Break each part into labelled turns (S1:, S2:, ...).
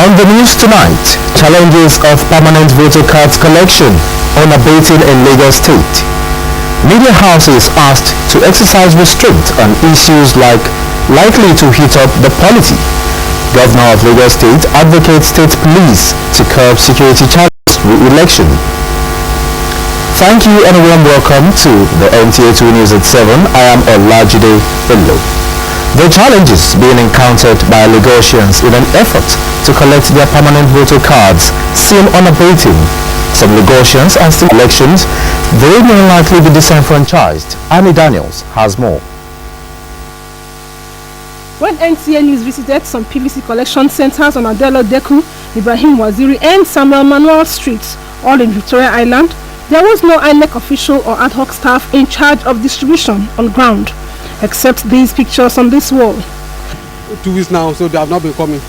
S1: On the news tonight, challenges of permanent voter cards collection unabated in Lagos State. Media houses asked to exercise restraint on issues like likely to heat up the polity. Governor of Lagos State advocates state police to curb security challenges re-election. Thank you and a warm welcome to the NTA2 News at 7. I am Olajide Bello. The challenges being encountered by Lagosians in an effort to collect their permanent voter cards seem unabating. Some Lagosians are still elections. They may likely be disenfranchised. Annie Daniels has more.
S2: When NTA News visited some PVC collection centers on Adelo Deku, Ibrahim Waziri and Samuel Manuel streets, all in Victoria Island, there was no INEC official or ad hoc staff in charge of distribution on ground, except these pictures on this wall.
S3: 2 weeks now, so they have not been coming.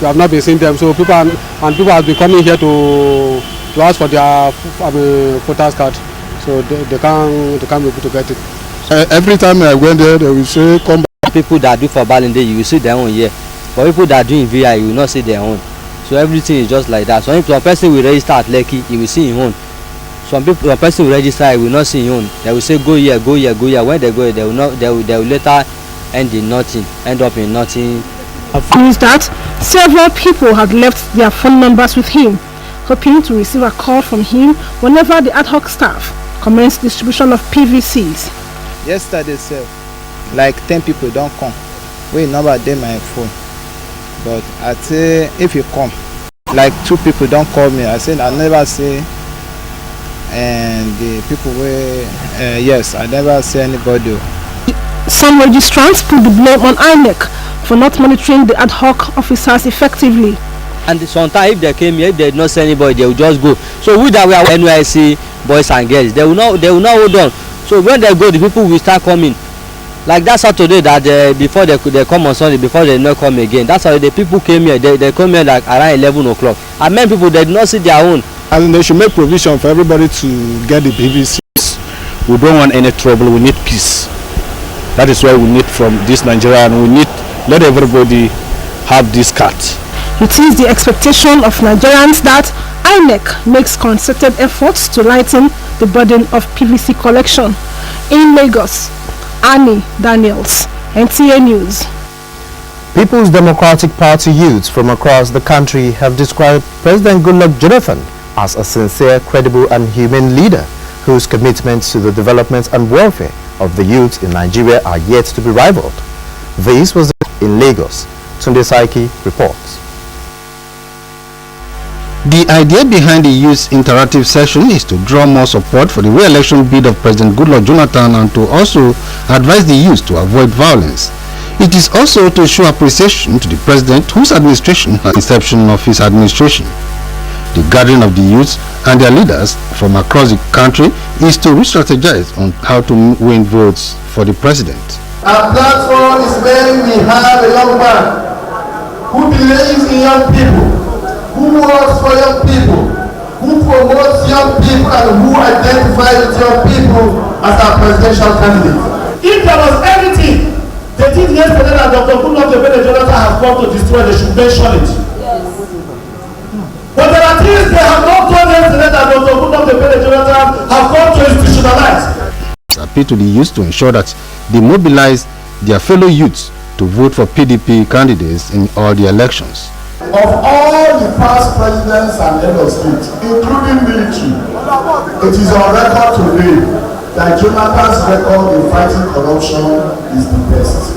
S3: We have not been seeing them. So people have been coming here to ask for their voters card. So they can't be able to get it.
S4: Every time I went there, they will say, "Come back."
S5: People that do for Balinde, you will see their own here. But people that do in VI, you will not see their own. So everything is just like that. So if a person will register at Lekki, he will see his own. Some people, a person will register, he will not see his own. They will say, "Go here, go here, go here." When they go, they will not. They will later end up in nothing.
S2: News that several people had left their phone numbers with him, hoping to receive a call from him whenever the ad hoc staff commenced distribution of PVCs.
S6: Yesterday, sir, like 10 people don't come. We number them my phone, but I say if you come, like 2 people don't call me. I said I never say, and the people were yes, I never say anybody.
S2: Some registrants put the blame on INEC for not monitoring the ad hoc officers effectively.
S5: And sometimes if they came here, if they did not see anybody, they will just go. So we that we are NYC boys and girls, they will not hold on. So when they go, the people will start coming. Like that Saturday that before they come on Sunday, before they not come again. That's how the people came here. They come here like around 11 o'clock. And many people they did not see their own.
S4: And they should make provision for everybody to get the PVCs. We don't want any trouble. We need peace. That is why we need from this Nigeria, and we need let everybody have this card.
S2: It is the expectation of Nigerians that INEC makes concerted efforts to lighten the burden of PVC collection. In Lagos, Annie Daniels, NTA News.
S1: People's Democratic Party youths from across the country have described President Goodluck Jonathan as a sincere, credible and humane leader whose commitments to the development and welfare of the youth in Nigeria are yet to be rivaled. This was in Lagos. Tunde Saiki reports.
S7: The idea behind the youth interactive session is to draw more support for the re-election bid of President Goodluck Jonathan and to also advise the youth to avoid violence. It is also to show appreciation to the president whose administration had inception of his administration. The gathering of the youths and their leaders from across the country is to re-strategize on how to win votes for the president.
S8: Our platform is when we have a young man who believes in young people, who works for young people, who promotes young people, and who identifies with young people as our presidential candidate. If there was anything they did yesterday that Dr. Goodluck Jonathan has come to destroy, they should mention it. Yes. But there are things they have not done yesterday that Dr. Goodluck Jonathan have come to institutionalize.
S7: Appeal to the youth to ensure that they mobilize their fellow youths to vote for PDP candidates in all the elections.
S8: Of all the past presidents and head of state, including military, it is on record today that Jonathan's record in fighting corruption is the best.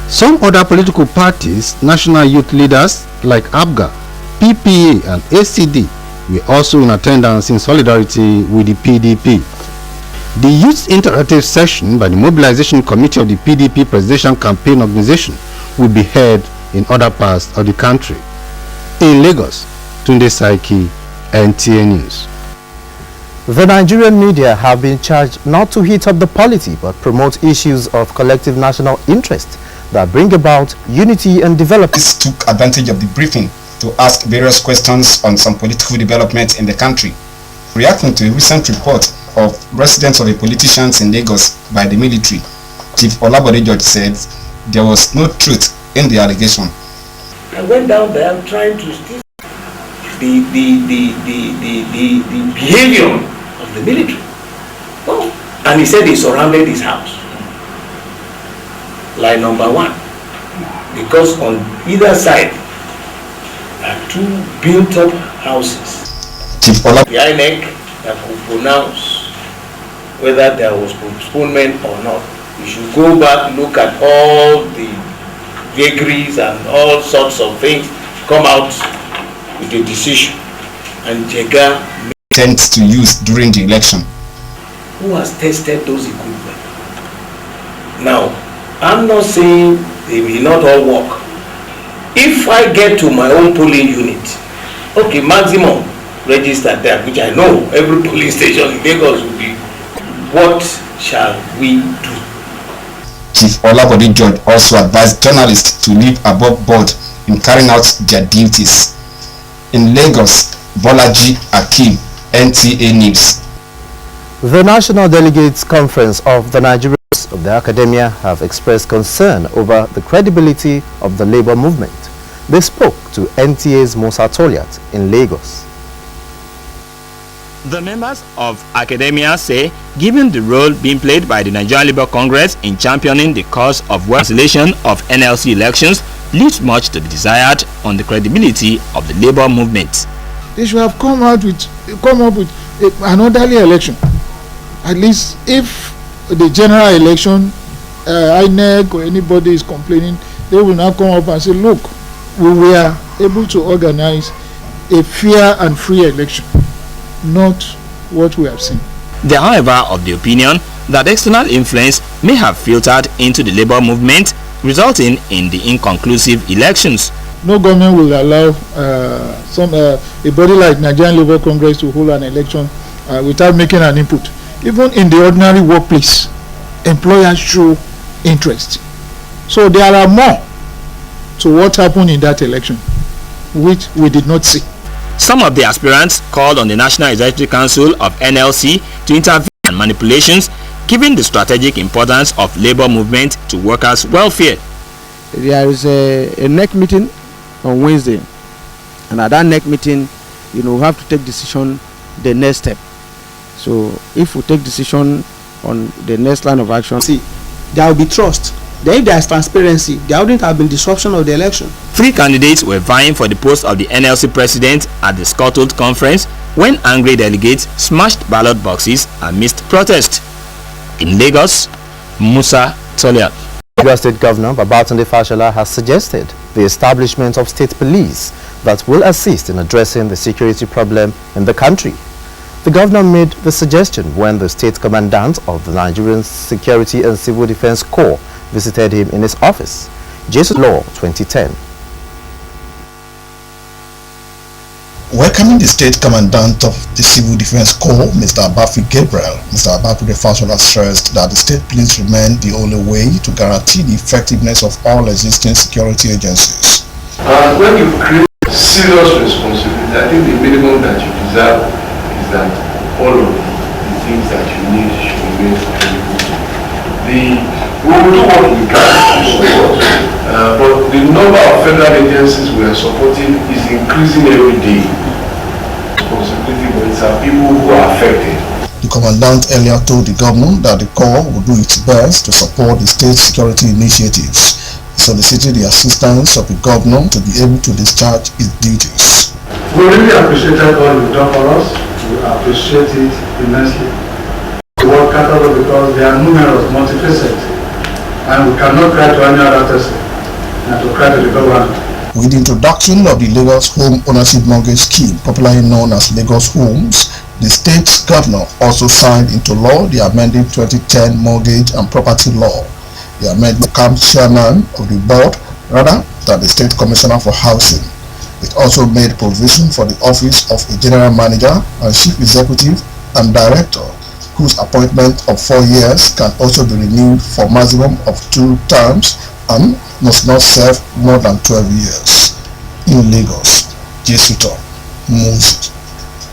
S7: Some other political parties, national youth leaders like ABGA, PPA and ACD were also in attendance in solidarity with the PDP. The Youth Interactive Session by the Mobilization Committee of the PDP Presidential Campaign Organization will be held in other parts of the country. In Lagos, Tunde Saiki, NTA News.
S1: The Nigerian media have been charged not to heat up the polity but promote issues of collective national interest that bring about unity and development.
S9: This took advantage of the briefing to ask various questions on some political developments in the country. Reacting to a recent report of residents of the politicians in Lagos by the military, Chief Olabode George said there was no truth in the allegation.
S10: I went down there trying to see the behavior of the military. Oh, and he said they surrounded his house. Line number one. Because on either side are two built-up houses.
S9: Chief Olabode,
S10: the INEC that could pronounce whether there was postponement or not. We should go back, look at all the vagaries and all sorts of things, come out with a decision. And Jega
S9: intends to use during the election.
S10: Who has tested those equipment? Now, I'm not saying they will not all work. If I get to my own polling unit, okay, maximum registered there, which I know every polling station in Lagos will be, what shall we do?
S9: Chief Olabode George also advised journalists to live above board in carrying out their duties. In Lagos, Bolaji Akim, NTA News.
S1: The National Delegates Conference of the Nigerians of the Academia have expressed concern over the credibility of the labor movement. They spoke to NTA's Musa Toliat in Lagos.
S11: The members of academia say, given the role being played by the Nigerian Labour Congress in championing the cause of cancellation of NLC elections, leaves much to be desired on the credibility of the labour movement.
S12: They should have come up with an orderly election. At least if the general election, INEC or anybody is complaining, they will now come up and say, look, we were able to organize a fair and free election. Not what we have seen.
S11: They are, however, of the opinion that external influence may have filtered into the labour movement, resulting in the inconclusive elections.
S12: No government will allow a body like Nigerian Labour Congress to hold an election without making an input. Even in the ordinary workplace, employers show interest. So there are more to what happened in that election, which we did not see.
S11: Some of the aspirants called on the National Executive Council of NLC to intervene in manipulations, given the strategic importance of labour movement to workers' welfare.
S13: There is a NEC meeting on Wednesday, and at that NEC meeting, we have to take decision the next step. So if we take decision on the next line of action,
S14: there will be trust. Then if there is transparency, there wouldn't have been disruption of the election.
S11: 3 candidates were vying for the post of the NLC president at the Scotland conference when angry delegates smashed ballot boxes amidst protest. In Lagos, Musa Toliat.
S1: Lagos State Governor Babatunde Fashola has suggested the establishment of state police that will assist in addressing the security problem in the country. The governor made the suggestion when the state commandant of the Nigerian Security and Civil Defense Corps visited him in his office. Jesus Law 2010.
S15: Welcoming the State Commandant of the Civil Defense Corps, Mr. Abafi Gabriel, Mr. Abafi Fashola stressed that the state police remain the only way to guarantee the effectiveness of all existing security agencies.
S16: And when you create serious responsibility, I think the minimum that you deserve is that all of the things that you need should remain available. We will do what we can to support, but the number of federal agencies we are supporting is increasing every day. Responsibility, but it's our people who are affected.
S15: The commandant earlier told the governor that the Corps will do its best to support the state security initiatives, soliciting the assistance of the governor to be able to discharge its duties.
S16: We really appreciated what you've done for us. We appreciate it immensely. We work catalog because they are numerous, multifaceted, and we cannot cry to any other person and to cry to the government.
S15: With the introduction of the Lagos Home Ownership Mortgage Scheme, popularly known as Lagos Homes, the state's governor also signed into law the amended 2010 Mortgage and Property Law. The amendment becomes chairman of the board rather than the State Commissioner for Housing. It also made provision for the office of a general manager and chief executive and director, whose appointment of 4 years can also be renewed for maximum of 2 terms and must not serve more than 12 years. In Lagos, Jesuito, Moses,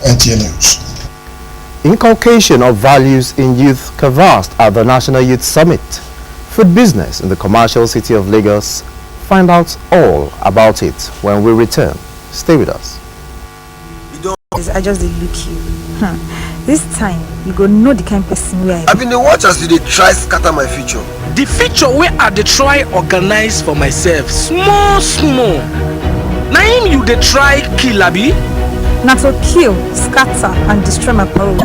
S15: NTA News.
S1: Inculcation of values in youth canvassed at the National Youth Summit. food business in the commercial city of Lagos. Find out all about it when we return. Stay with us.
S17: I just did look you. This time, you go know the kind of person we are.
S18: I've been the watch as you try scatter my future.
S19: The future where I try organize for myself, small. Now you try kill abi?
S17: Not to kill, scatter, and destroy my power.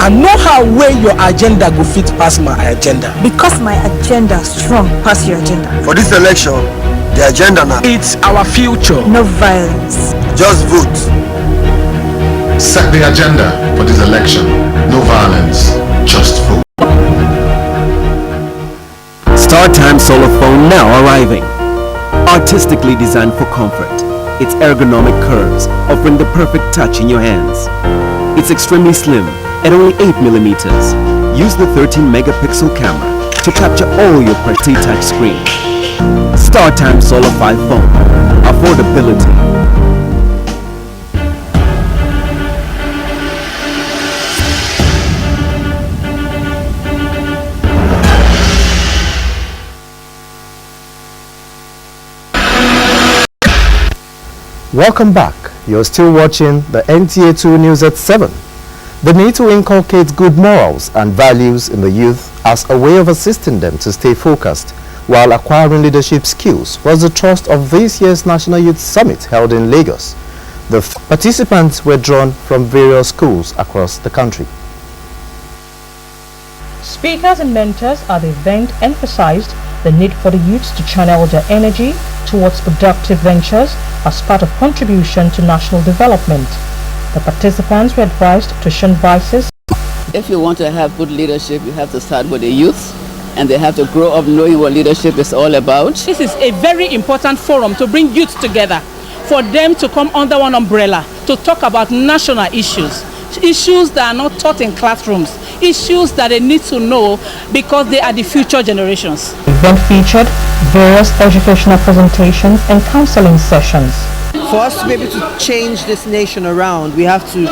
S19: I know how well your agenda go fit past my agenda.
S17: Because my agenda strong past your agenda.
S18: For this election, the agenda now.
S19: It's our future.
S17: No violence.
S18: Just vote.
S7: Set the agenda for this election. No violence, just vote.
S20: StarTime solar phone now arriving. Artistically designed for comfort. Its ergonomic curves offering the perfect touch in your hands. It's extremely slim at only 8mm. Use the 13-megapixel camera to capture all your pretty touch screen. StarTime Solar 5 phone. Affordability.
S1: Welcome back. You're still watching the NTA2 News at 7. The need to inculcate good morals and values in the youth as a way of assisting them to stay focused while acquiring leadership skills was the thrust of this year's National Youth Summit held in Lagos. The participants were drawn from various schools across the country.
S21: Speakers and mentors at the event emphasized the need for the youths to channel their energy towards productive ventures as part of contribution to national development. The participants were advised to shun vices.
S22: If you want to have good leadership, you have to start with the youth, and they have to grow up knowing what leadership is all about.
S23: This is a very important forum to bring youth together, for them to come under one umbrella to talk about national issues that are not taught in classrooms, issues that they need to know because they are the future generations.
S21: The event featured various educational presentations and counseling sessions.
S24: For us to be able to change this nation around, we have to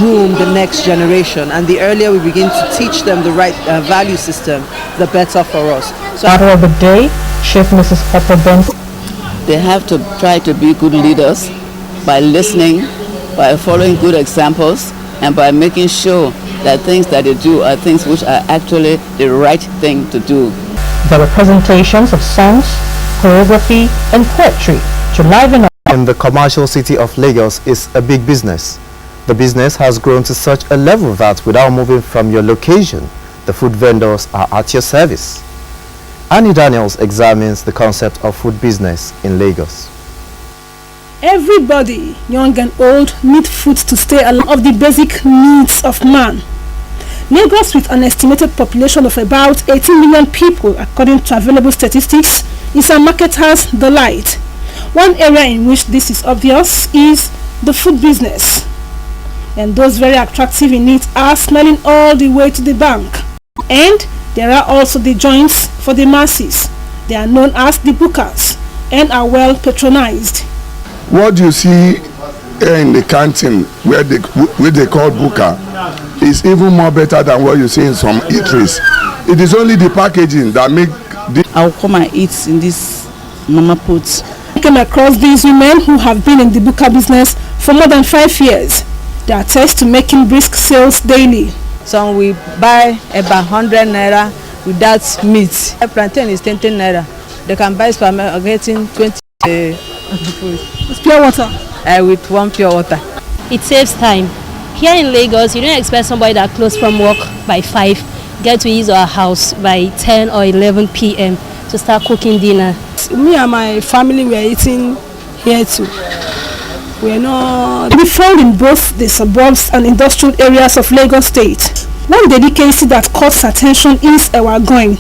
S24: groom the next generation, and the earlier we begin to teach them the right value system, the better for us.
S21: So, Matter of the day, Chef Mrs. Hopper Benson.
S22: They have to try to be good leaders by listening, by following good examples, and by making sure that things that they do are things which are actually the right thing to do.
S21: There were presentations of songs, choreography, and poetry to liven up.
S1: In the commercial city of Lagos is a big business. The business has grown to such a level that without moving from your location, the food vendors are at your service. Annie Daniels examines the concept of food business in Lagos.
S2: Everybody, young and old, need food to stay alive, of the basic needs of man. Lagos, with an estimated population of about 18 million people according to available statistics, is a marketer's delight. One area in which this is obvious is the food business. And those very attractive in it are smelling all the way to the bank. And there are also the joints for the masses. They are known as the bookers and are well patronized.
S25: What you see here in the canteen where they call booker is even more better than what you see in some eateries. It is only the packaging that make the...
S24: I'll come and eat in this mama put.
S2: I came across these women who have been in the booker business for more than 5 years. They attest to making brisk sales daily.
S24: So we buy about 100 naira without meat. Plantain is 10 naira. They can buy getting 20
S2: It's pure water.
S24: With one pure water.
S26: It saves time. Here in Lagos, you don't expect somebody that close from work by 5 get to his or her house by 10 or 11 p.m. to start cooking dinner.
S2: Me and my family were eating here too. We are not... We found in both the suburbs and industrial areas of Lagos State. One delicacy that caught attention is ewa going,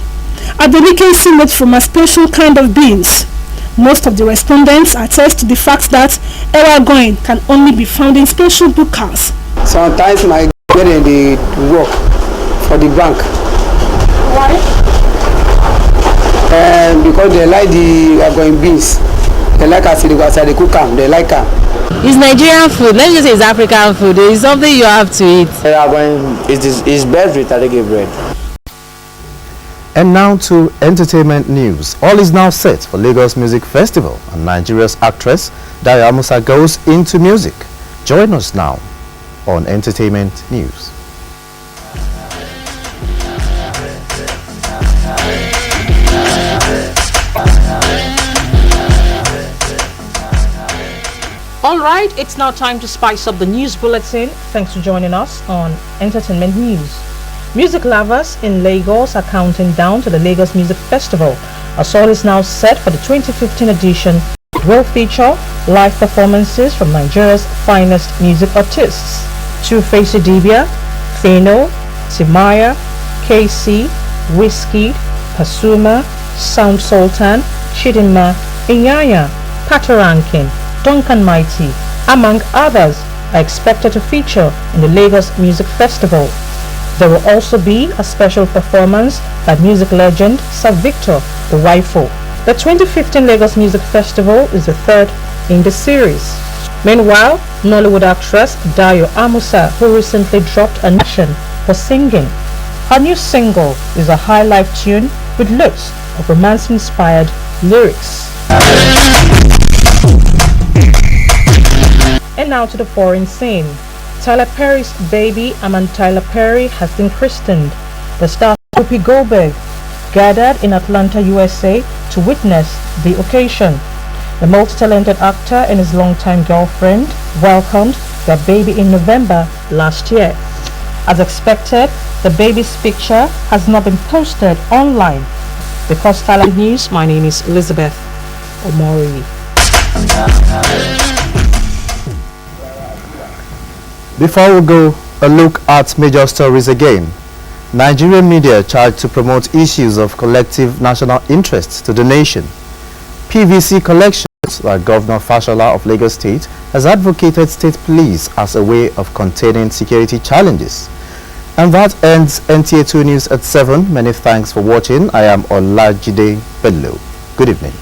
S2: a delicacy made from a special kind of beans. Most of the respondents attest to the fact that ewa going can only be found in special bookers.
S27: Sometimes my parents they work for the bank.
S2: Why?
S27: Because they like the going beans. They like as they cook them. They like them.
S26: It's Nigerian food. Let's just say it's African food. It's something you have to eat.
S27: It's best with Tarege bread.
S1: And now to entertainment news. All is now set for Lagos Music Festival, and Nigeria's actress Dayo Amusa goes into music. Join us now on entertainment news.
S21: Alright, it's now time to spice up the news bulletin. Thanks for joining us on Entertainment News. Music lovers in Lagos are counting down to the Lagos Music Festival, as all is now set for the 2015 edition. It will feature live performances from Nigeria's finest music artists: Two-Face Idibia, Fino, Timaya, KC, Whiskey, Pasuma, Sound Sultan, Chidinma, Inyanya, Patorankin, Duncan Mighty, among others, are expected to feature in the Lagos Music Festival. There will also be a special performance by music legend Sir Victor the Waifo. The 2015 Lagos Music Festival is the third in the series. Meanwhile, Nollywood actress Dayo Amusa, who recently dropped a nomination for singing. Her new single is a high life tune with lots of romance-inspired lyrics. And now to the foreign scene. Tyler Perry's baby, Aman Tyler Perry, has been christened. The star Whoopi Goldberg gathered in Atlanta, USA to witness the occasion. The multi-talented actor and his longtime girlfriend welcomed their baby in November last year. As expected, the baby's picture has not been posted online. Because Tyler News, my name is Elizabeth Omori.
S1: Before we go, a look at major stories again. Nigerian media charged to promote issues of collective national interest to the nation. PVC collections, like Governor Fashola of Lagos State, has advocated state police as a way of containing security challenges. And that ends NTA2 News at 7. Many thanks for watching. I am Olajide Bello. Good evening.